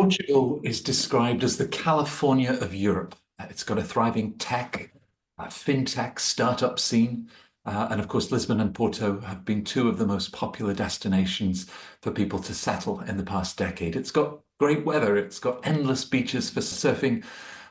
Portugal is described as the California of Europe. It's got a thriving tech, fintech startup scene. And of course, Lisbon and Porto have been two of the most popular destinations for people to settle in the past decade. It's got great weather, it's got endless beaches for surfing,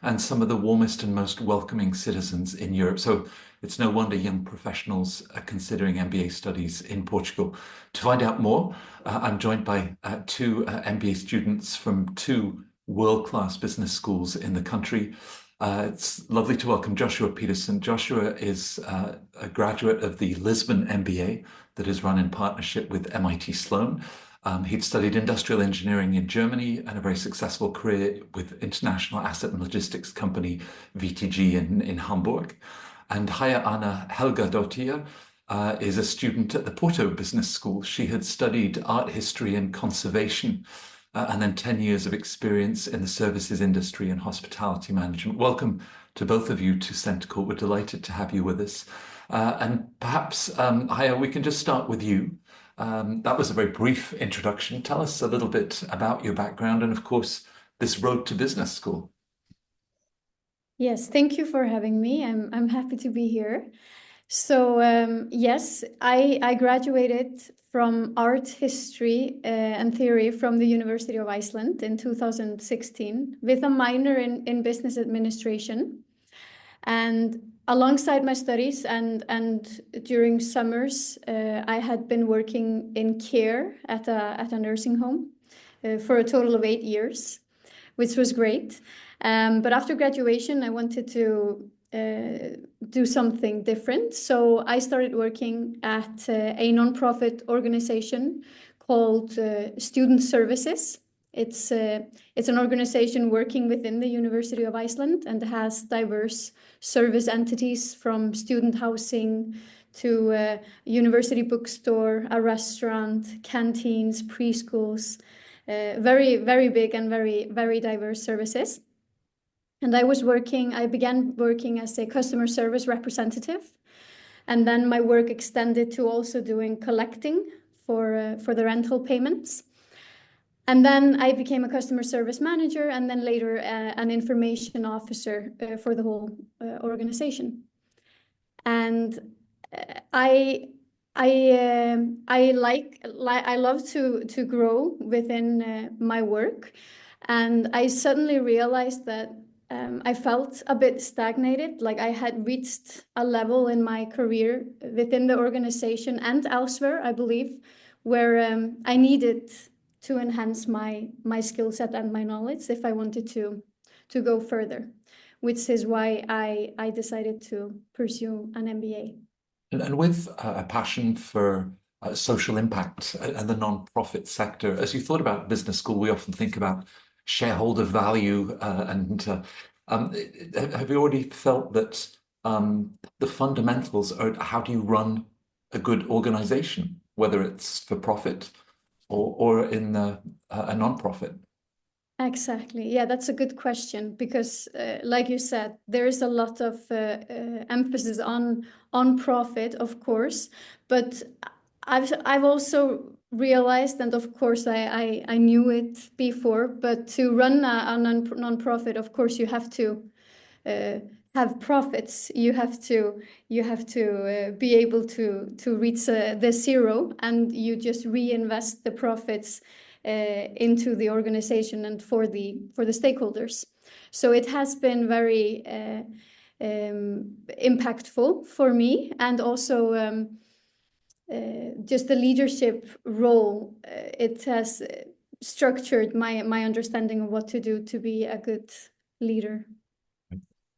and some of the warmest and most welcoming citizens in Europe. So it's no wonder young professionals are considering MBA studies in Portugal. To find out more, I'm joined by two MBA students from two world-class business schools in the country. It's lovely to welcome Joshua Petersen. Joshua is a graduate of the Lisbon MBA that is run in partnership with MIT Sloan. He'd studied industrial engineering in Germany and a very successful career with international asset and logistics company VTG in Hamburg. And Heiður Anna Helgadottir is a student at the Porto Business School. She had studied art history and conservation, and then 10 years of experience in the services industry and hospitality management. Welcome to both of you to Centre Court. We're delighted to have you with us. And perhaps, Heiður, we can just start with you. That was a very brief introduction. Tell us a little bit about your background and, of course, this road to business school. Yes, thank you for having me. I'm happy to be here. So yes, I graduated from art history and theory from the University of Iceland in 2016 with a minor in business administration. And alongside my studies and during summers, I had been working in care at a nursing home for a total of 8 years, which was great. But after graduation, I wanted to do something different. So I started working at a nonprofit organization called Student Services. It's an organization working within the University of Iceland and has diverse service entities from student housing to a university bookstore, a restaurant, canteens, preschools, very, very big and very, very diverse services. And I began working as a customer service representative. And then my work extended to also doing collecting for the rental payments. And then I became a customer service manager and then later an information officer for the whole organization. And I love to grow within my work. And I suddenly realized that I felt a bit stagnated, like I had reached a level in my career within the organization and elsewhere, I believe, where I needed to enhance my skill set and my knowledge if I wanted to go further, which is why I decided to pursue an MBA. And with a passion for social impact and the non-profit sector, as you thought about business school, we often think about shareholder value have you already felt that the fundamentals are how do you run a good organization, whether it's for profit or in a non-profit? Exactly. Yeah, that's a good question because, like you said, there is a lot of emphasis on profit, of course, but I've also realized, and of course I knew it before, but to run a non-profit, of course, you have to have profits. You have to be able to reach the zero, and you just reinvest the profits into the organization and for the stakeholders. So it has been very impactful for me, and also just the leadership role. It has structured my understanding of what to do to be a good leader.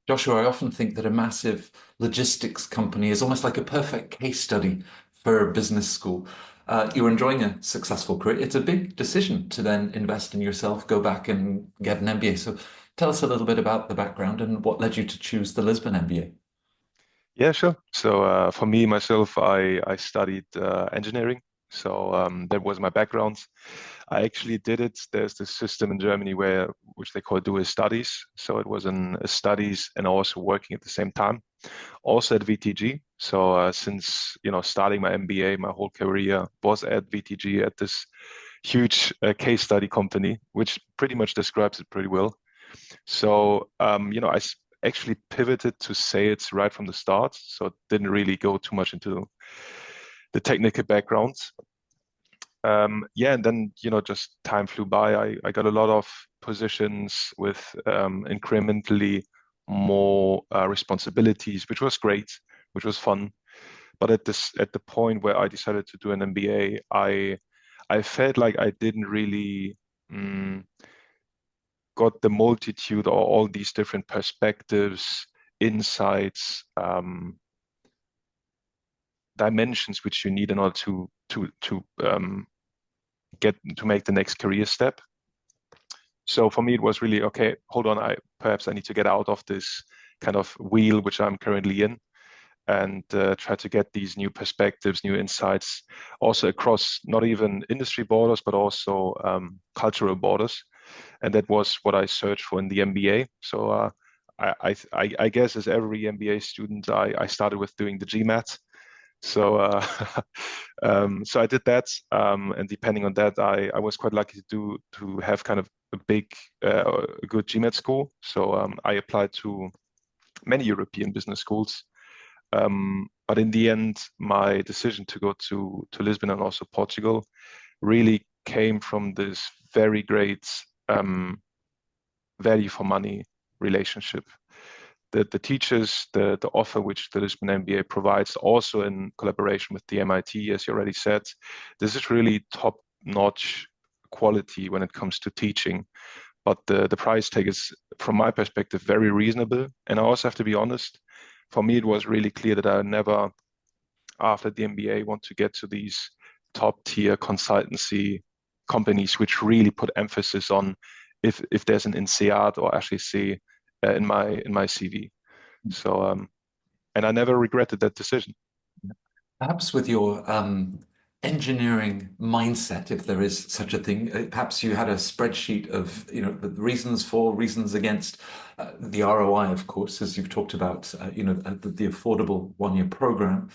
Joshua, I often think that a massive logistics company is almost like a perfect case study for a business school. You're enjoying a successful career. It's a big decision to then invest in yourself, go back and get an MBA. So tell us a little bit about the background and what led you to choose the Lisbon MBA. Yeah, sure. So for me, myself, I studied engineering. So that was my background. I actually did it. There's this system in Germany which they call dual studies. So it was a studies and also working at the same time, also at VTG. So since starting my MBA, my whole career was at VTG at this huge case study company, which pretty much describes it pretty well. So, I actually pivoted to sales right from the start. So didn't really go too much into the technical backgrounds. And then, just time flew by. I got a lot of positions with incrementally more responsibilities, which was great, which was fun. But at the point where I decided to do an MBA, I felt like I didn't really got the multitude or all these different perspectives, insights, dimensions which you need in order to get to make the next career step. So for me, it was really, okay, hold on, perhaps I need to get out of this kind of wheel which I'm currently in, and try to get these new perspectives, new insights, also across not even industry borders, but also cultural borders. And that was what I searched for in the MBA. So I guess as every MBA student, I started with doing the GMAT. So so I did that, and depending on that, I was quite lucky to have kind of a good GMAT score. So I applied to many European business schools. But in the end, my decision to go to Lisbon and also Portugal really came from this very great value for money relationship. The teachers, the offer which the Lisbon MBA provides, also in collaboration with the MIT, as you already said, this is really top-notch quality when it comes to teaching. But the price tag is, from my perspective, very reasonable. And I also have to be honest, for me, it was really clear that I never, after the MBA, want to get to these top-tier consultancy companies which really put emphasis on if there's an INSEAD or HEC in my CV. So, and I never regretted that decision. Perhaps with your engineering mindset, if there is such a thing, perhaps you had a spreadsheet of, the reasons for, reasons against, the ROI, of course, as you've talked about, the affordable one-year program.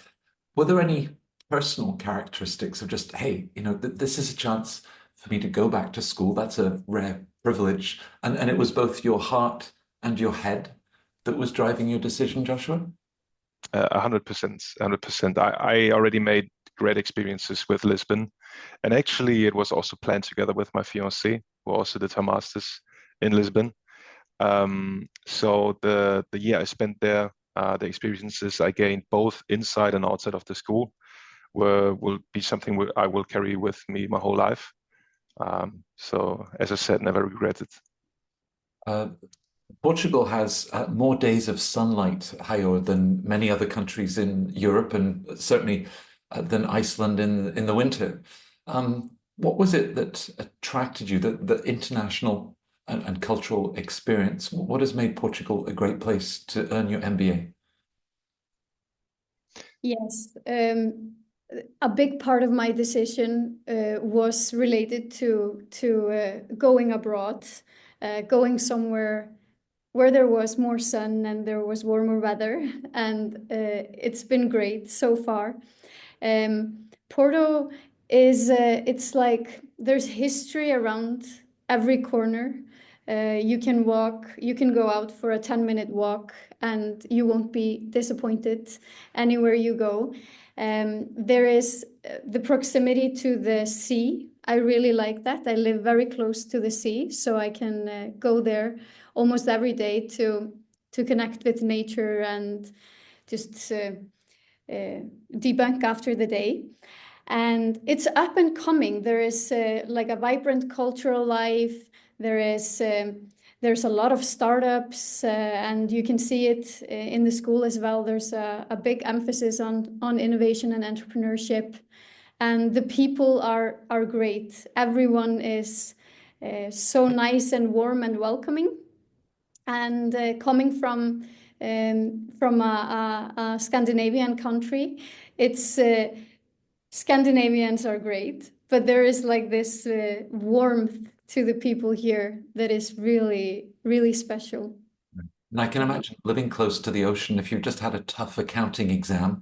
Were there any personal characteristics of just, hey, this is a chance for me to go back to school. That's a rare privilege. And it was both your heart and your head that was driving your decision, Joshua? 100%, 100%. I already made great experiences with Lisbon, and actually it was also planned together with my fiancée, who also did her master's in Lisbon. So the year I spent there, the experiences I gained both inside and outside of the school will be something I will carry with me my whole life. So as I said, never regret it. Portugal has more days of sunlight, Heiður, than many other countries in Europe, and certainly than Iceland in the winter. What was it that attracted you, the international and cultural experience? What has made Portugal a great place to earn your MBA? Yes, a big part of my decision was related to going abroad, going somewhere where there was more sun and there was warmer weather, and it's been great so far. Porto is, it's like there's history around every corner. You can go out for a 10-minute walk and you won't be disappointed anywhere you go. There is the proximity to the sea. I really like that. I live very close to the sea, so I can go there almost every day to connect with nature and just debunk after the day. And it's up and coming. There is like a vibrant cultural life. There's a lot of startups, and you can see it in the school as well. There's a big emphasis on innovation and entrepreneurship, and the people are great. Everyone is so nice and warm and welcoming. And coming from a Scandinavian country, it's Scandinavians are great, but there is like this warmth to the people here that is really, really special. And I can imagine living close to the ocean, if you've just had a tough accounting exam,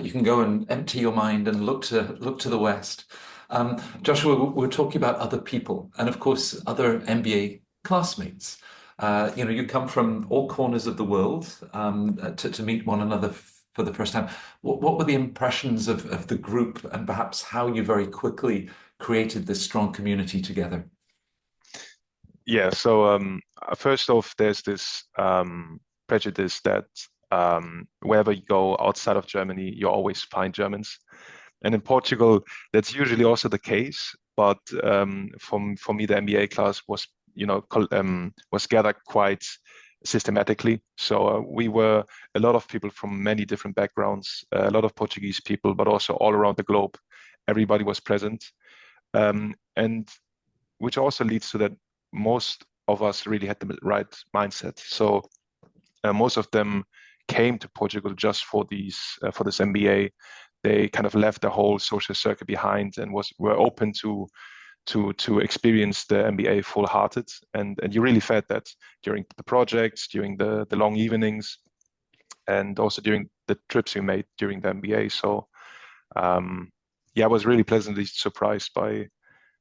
you can go and empty your mind and look to the west. Joshua, we're talking about other people and, of course, other MBA classmates. You come from all corners of the world to meet one another for the first time. What were the impressions of the group and perhaps how you very quickly created this strong community together? Yeah, so first off, there's this prejudice that wherever you go outside of Germany, you always find Germans. And in Portugal, that's usually also the case. But for me, the MBA class was, was gathered quite systematically. So we were a lot of people from many different backgrounds, a lot of Portuguese people, but also all around the globe. Everybody was present. And which also leads to that most of us really had the right mindset. So most of them came to Portugal just for this MBA. They kind of left the whole social circle behind and were open to experience the MBA full-hearted. And you really felt that during the projects, during the long evenings, and also during the trips we made during the MBA. So yeah, I was really pleasantly surprised by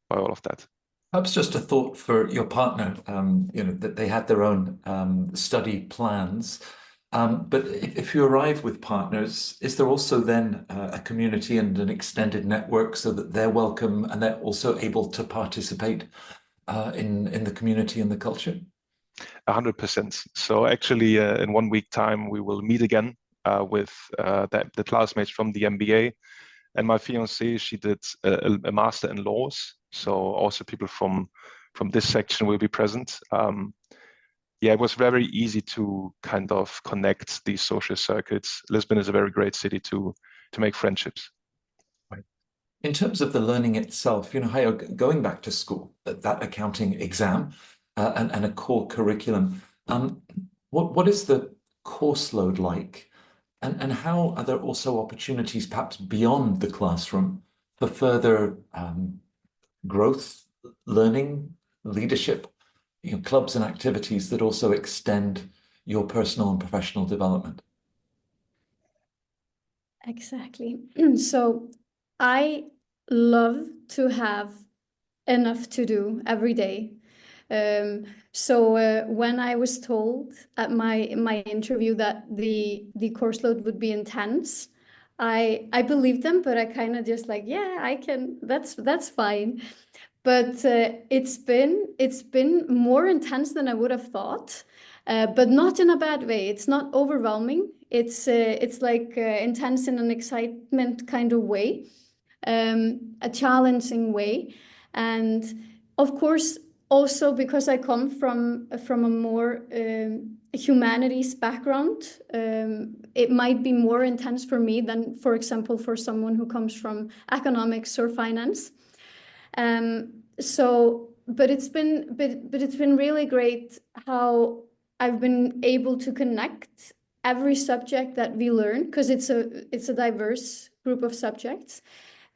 all of that. Perhaps just a thought for your partner, that they had their own study plans. But if you arrive with partners, is there also then a community and an extended network so that they're welcome and they're also able to participate in the community and the culture? 100%. So actually, in 1 week time, we will meet again with the classmates from the MBA. And my fiancée, she did a master in laws. So also people from this section will be present. Yeah, it was very easy to kind of connect these social circuits. Lisbon is a very great city to make friendships. Right. In terms of the learning itself, Heiður, going back to school, that accounting exam and a core curriculum, what is the course load like? And how are there also opportunities perhaps beyond the classroom for further growth, learning, leadership, clubs and activities that also extend your personal and professional development? Exactly. So I love to have enough to do every day. So when I was told at my interview that the course load would be intense, I believed them, but I kind of just like, yeah, I can. That's fine. But it's been more intense than I would have thought, but not in a bad way. It's not overwhelming. It's like intense in an excitement kind of way, a challenging way, and of course also because I come from a more humanities background, it might be more intense for me than, for example, for someone who comes from economics or finance. But it's been really great how I've been able to connect every subject that we learn, because it's a diverse group of subjects.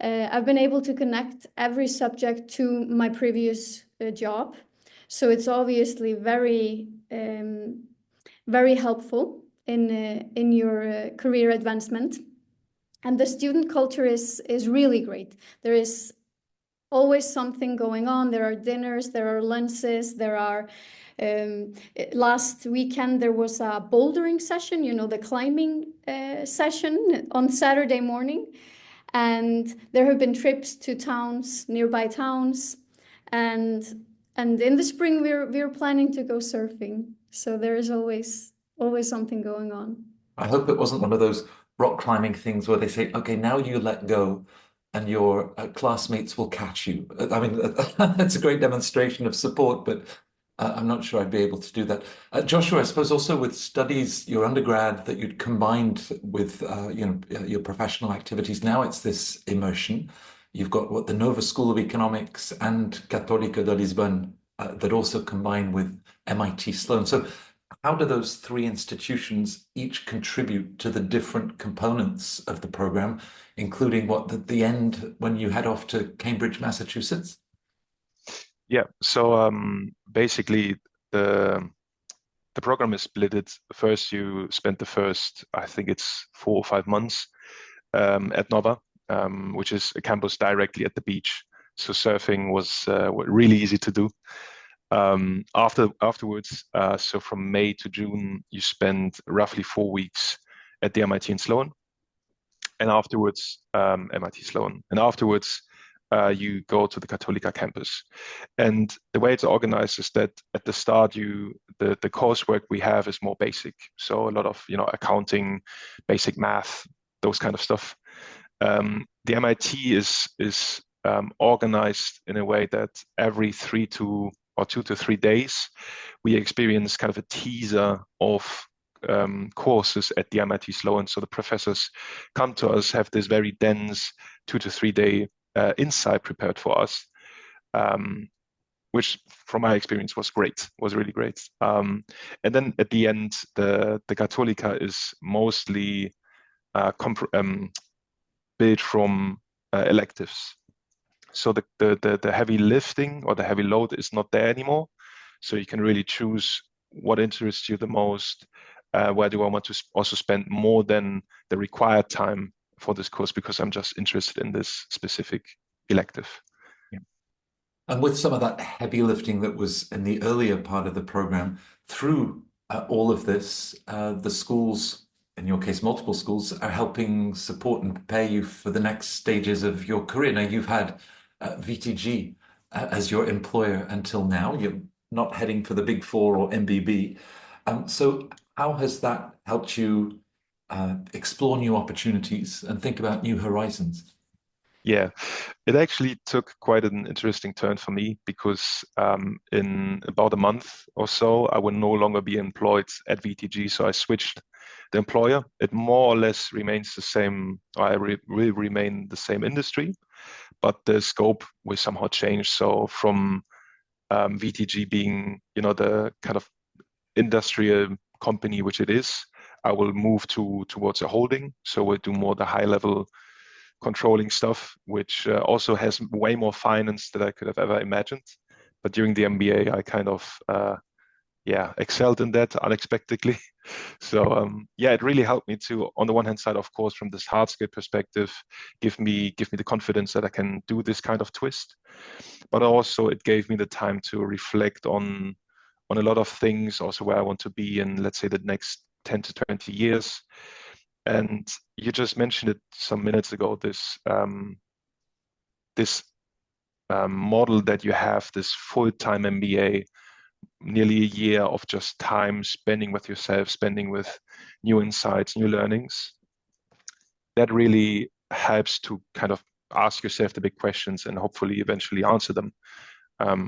I've been able to connect every subject to my previous job, so it's obviously very very helpful in your career advancement. And the student culture is really great. There is always something going on. There are dinners, there are lunches, there are last weekend there was a bouldering session, the climbing session on Saturday morning, and there have been trips to nearby towns, and in the spring we're planning to go surfing. So there is always something going on. I hope it wasn't one of those rock climbing things where they say, okay, now you let go and your classmates will catch you. I mean, that's a great demonstration of support, but I'm not sure I'd be able to do that. Joshua, I suppose also with studies, your undergrad that you'd combined with, your professional activities. Now it's this immersion. You've got the Nova School of Economics and Católica de Lisbon that also combine with MIT Sloan. So how do those three institutions each contribute to the different components of the program, including the end when you head off to Cambridge, Massachusetts? Yeah, so basically the program is split. First, you spend the first, I think it's 4 or 5 months at Nova, which is a campus directly at the beach. So surfing was really easy to do. Afterwards, so from May to June, you spend roughly 4 weeks at the MIT in Sloan, and afterwards, MIT Sloan, and afterwards, you go to the Católica campus. And the way it's organized is that at the start, the coursework we have is more basic, so a lot of accounting, basic math, those kind of stuff. The MIT is organized in a way that every 2 to 3 days, we experience kind of a teaser of courses at the MIT Sloan. So the professors come to us, have this very dense 2 to 3 day insight prepared for us, which from my experience was really great. And then at the end, the Católica is mostly built from electives. So the heavy lifting or the heavy load is not there anymore. So you can really choose what interests you the most. Where do I want to also spend more than the required time for this course because I'm just interested in this specific elective. Yeah. And with some of that heavy lifting that was in the earlier part of the program, through all of this, the schools, in your case, multiple schools, are helping support and prepare you for the next stages of your career. Now, you've had VTG as your employer until now. You're not heading for the Big Four or MBB. So how has that helped you explore new opportunities and think about new horizons? Yeah, it actually took quite an interesting turn for me because in about a month or so, I will no longer be employed at VTG. So I switched the employer. It more or less remains the same. I will remain the same industry, but the scope will somehow change. So from VTG being, the kind of industrial company which it is, I will move towards a holding. So we'll do more the high level controlling stuff, which also has way more finance than I could have ever imagined. But during the MBA, I kind of excelled in that unexpectedly. So it really helped me to, on the one hand side, of course, from this hard skill perspective, give me the confidence that I can do this kind of twist. But also it gave me the time to reflect on a lot of things, also where I want to be in, let's say, the next 10 to 20 years. And you just mentioned it some minutes ago, this model that you have, this full-time MBA, nearly a year of just time spending with yourself, spending with new insights, new learnings. That really helps to kind of ask yourself the big questions and hopefully eventually answer them,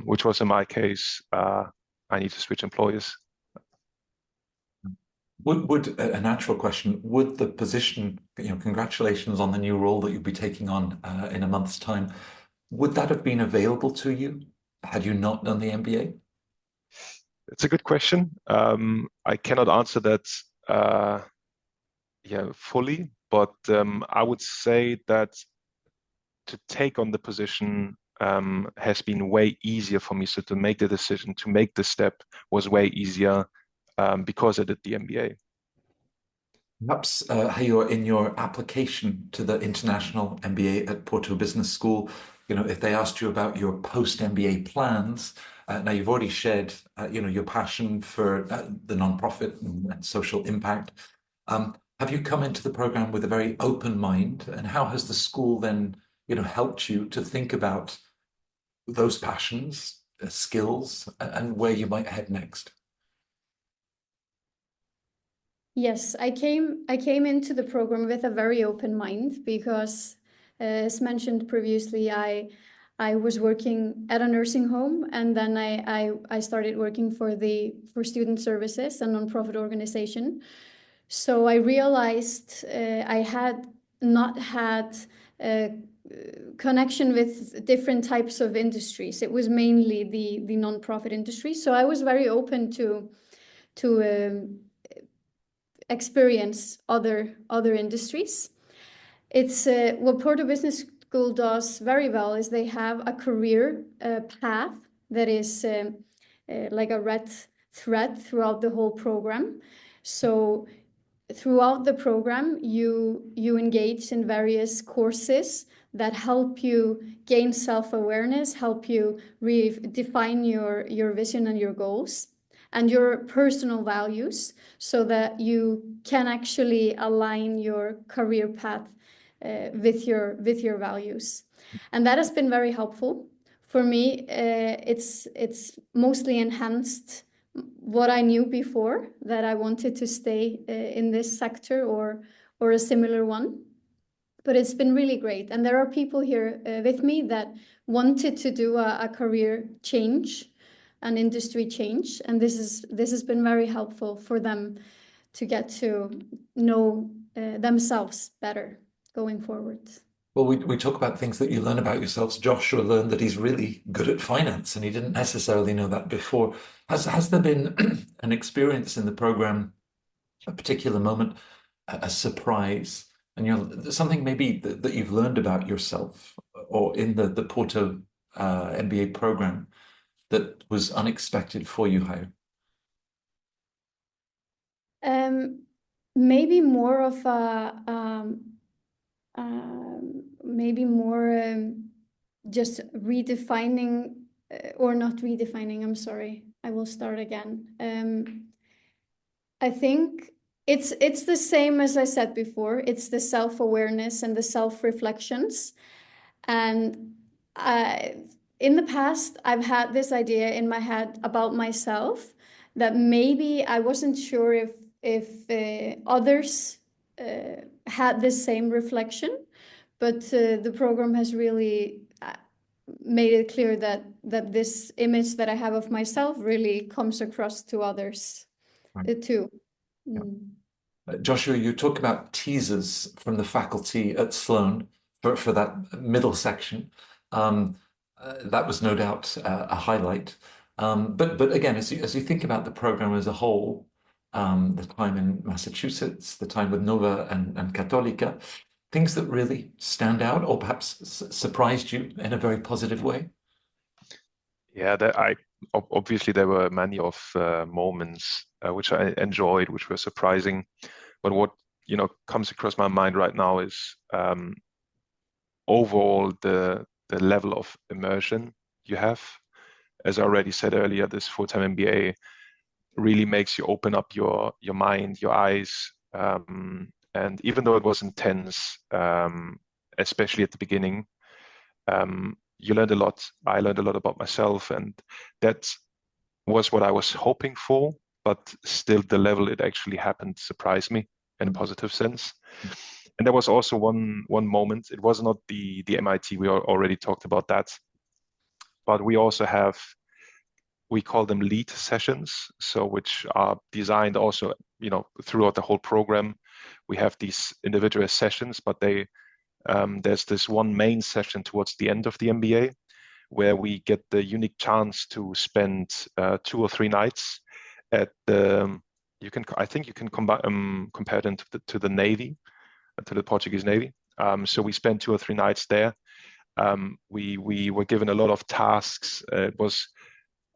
which was in my case, I need to switch employers. Would a natural question, would the position, congratulations on the new role that you'll be taking on in a month's time, would that have been available to you had you not done the MBA? It's a good question. I cannot answer that fully, but I would say that to take on the position has been way easier for me. So to make the decision, to make the step was way easier because I did the MBA. Perhaps, Heiður, in your application to the International MBA at Porto Business School, if they asked you about your post-MBA plans, now you've already shared, your passion for the nonprofit and social impact. Have you come into the program with a very open mind, and how has the school then, helped you to think about those passions, skills, and where you might head next? Yes, I came into the program with a very open mind because, as mentioned previously, I was working at a nursing home, and then I started working for Student Services, a nonprofit organization. So I realized I had not had a connection with different types of industries. It was mainly the nonprofit industry. So I was very open to experience other industries. It's what Porto Business School does very well is they have a career path that is like a red thread throughout the whole program. So throughout the program, you engage in various courses that help you gain self-awareness, help you define your vision and your goals and your personal values, so that you can actually align your career path with your values. And that has been very helpful for me. It's mostly enhanced what I knew before, that I wanted to stay in this sector or a similar one. But it's been really great. And there are people here with me that wanted to do a career change, an industry change. And this has been very helpful for them to get to know themselves better going forward. Well, we talk about things that you learn about yourselves. Joshua learned that he's really good at finance, and he didn't necessarily know that before. Has there been an experience in the program, a particular moment, a surprise, and something maybe that you've learned about yourself or in the Porto MBA program that was unexpected for you, Heiður? Maybe more of maybe more just redefining or not redefining. I'm sorry. I will start again. I think it's the same as I said before. It's the self-awareness and the self-reflections. And in the past, I've had this idea in my head about myself that maybe I wasn't sure if others had the same reflection, but the program has really made it clear that this image that I have of myself really comes across to others too. Yeah. Joshua, you talk about teasers from the faculty at Sloan for that middle section. That was no doubt a highlight. But again, as you think about the program as a whole, the time in Massachusetts, the time with Nova and Católica, things that really stand out or perhaps surprised you in a very positive way? Yeah, obviously there were many of moments which I enjoyed, which were surprising. But what comes across my mind right now is overall the level of immersion you have. As I already said earlier, this full-time MBA really makes you open up your mind, your eyes. And even though it was intense, especially at the beginning, you learned a lot. I learned a lot about myself, and that was what I was hoping for. But still, the level it actually happened surprised me in a positive sense. And there was also one moment. It was not the MIT. We already talked about that. But we also have, we call them lead sessions, so which are designed also, throughout the whole program. We have these individual sessions, but there's this one main session towards the end of the MBA where we get the unique chance to spend 2 or 3 nights at I think you can compare them to the Navy, to the Portuguese Navy. So we spent 2 or 3 nights there. We were given a lot of tasks. It was,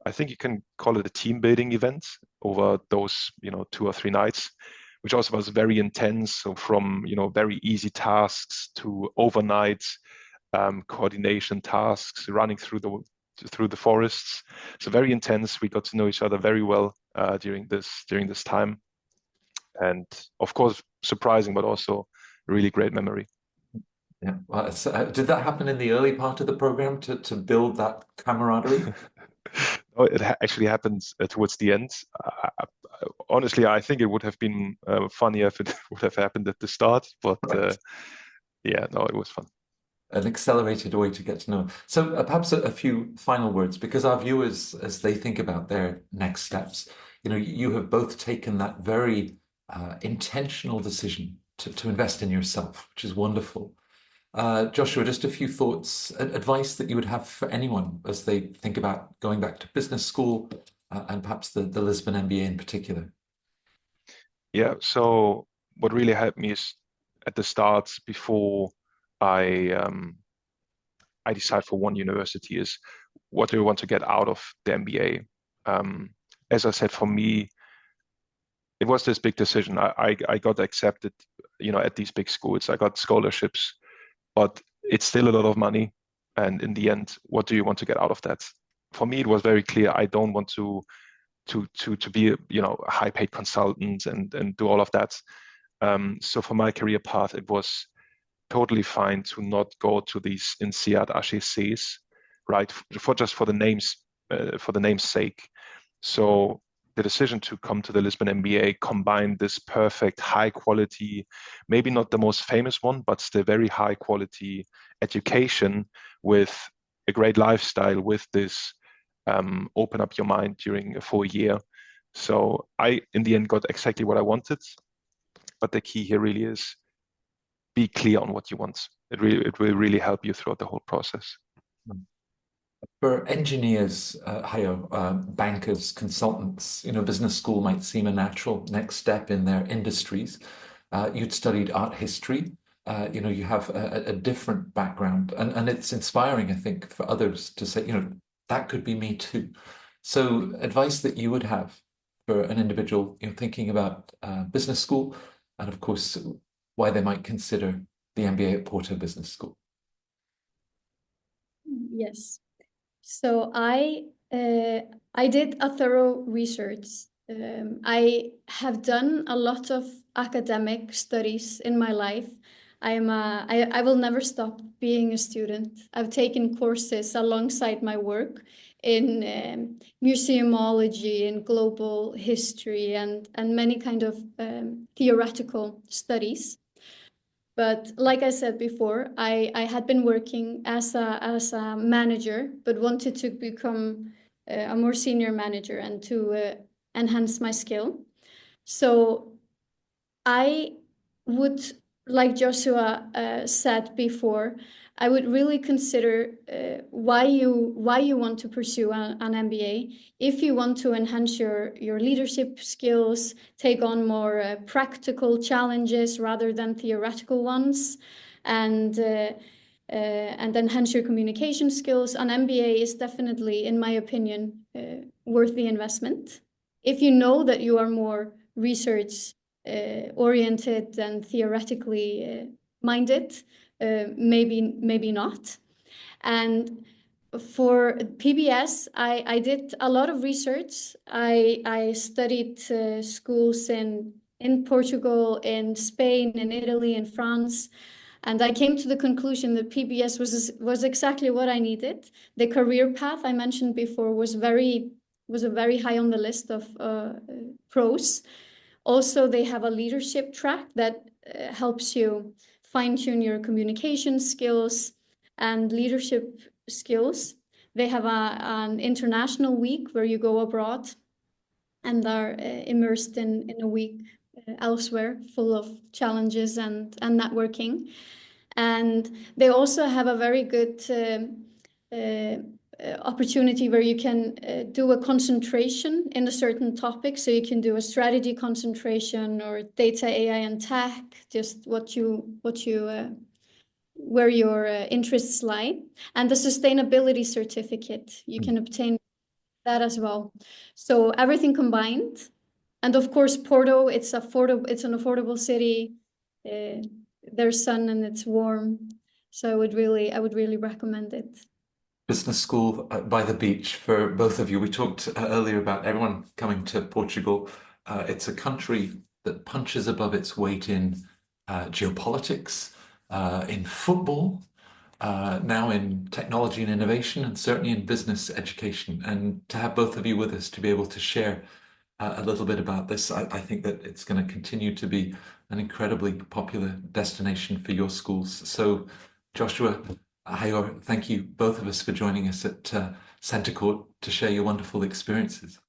I think you can call it a team building event over those 2 or 3 nights, which also was very intense. So from very easy tasks to overnight coordination tasks, running through the forests. So very intense. We got to know each other very well during this time, and of course surprising, but also a really great memory. Yeah. Well, did that happen in the early part of the program to build that camaraderie? No, it actually happened towards the end. Honestly, I think it would have been funnier if it would have happened at the start, but Right. Yeah, no, it was fun. An accelerated way to get to know. So perhaps a few final words, because our viewers, as they think about their next steps, you have both taken that very intentional decision to invest in yourself, which is wonderful. Joshua, just a few thoughts, advice that you would have for anyone as they think about going back to business school and perhaps the Lisbon MBA in particular. Yeah, so what really helped me is at the start, before I decide for one university, is what do I want to get out of the MBA. As I said, for me, it was this big decision. I got accepted, at these big schools. I got scholarships, but it's still a lot of money. And in the end, what do you want to get out of that? For me, it was very clear. I don't want to be a high-paid consultant and do all of that. So for my career path, it was totally fine to not go to these INSEAD HECs, right? For the name's sake. So the decision to come to the Lisbon MBA combined this perfect high quality, maybe not the most famous one, but still very high quality education with a great lifestyle, with this open up your mind during a full year. So I, in the end, got exactly what I wanted. But the key here really is be clear on what you want. It will really help you throughout the whole process. For engineers, bankers, consultants, business school might seem a natural next step in their industries. You'd studied art history. You have a different background, and it's inspiring, I think, for others to say, that could be me too. So, advice that you would have for an individual, thinking about business school, and of course, why they might consider the MBA at Porto Business School. Yes. So I did a thorough research. I have done a lot of academic studies in my life. I will never stop being a student. I've taken courses alongside my work in museumology and global history and many kind of theoretical studies. But like I said before, I had been working as a manager, but wanted to become a more senior manager and to enhance my skill. So I would, like Joshua said before, I would really consider why you want to pursue an MBA. If you want to enhance your leadership skills, take on more practical challenges rather than theoretical ones, and enhance your communication skills, an MBA is definitely, in my opinion, worth the investment. If you know that you are more research oriented and theoretically minded, maybe not. And for PBS, I did a lot of research. I studied schools in Portugal, in Spain, in Italy, in France. And I came to the conclusion that PBS was exactly what I needed. The career path I mentioned before was very high on the list of pros. Also, they have a leadership track that helps you fine-tune your communication skills and leadership skills. They have an international week where you go abroad and are immersed in a week elsewhere, full of challenges and networking. And they also have a very good opportunity where you can do a concentration in a certain topic. So you can do a strategy concentration or data, AI, and tech, just where your interests lie. And the sustainability certificate, you can obtain that as well. So everything combined. And of course, Porto, it's an affordable city. There's sun and it's warm. So I would really recommend it. Business school by the beach for both of you. We talked earlier about everyone coming to Portugal. It's a country that punches above its weight in geopolitics, in football, now in technology and innovation, and certainly in business education. And to have both of you with us to be able to share a little bit about this, I think that it's going to continue to be an incredibly popular destination for your schools. So, Joshua, Heiður, thank you both of us for joining us at Centre Court to share your wonderful experiences.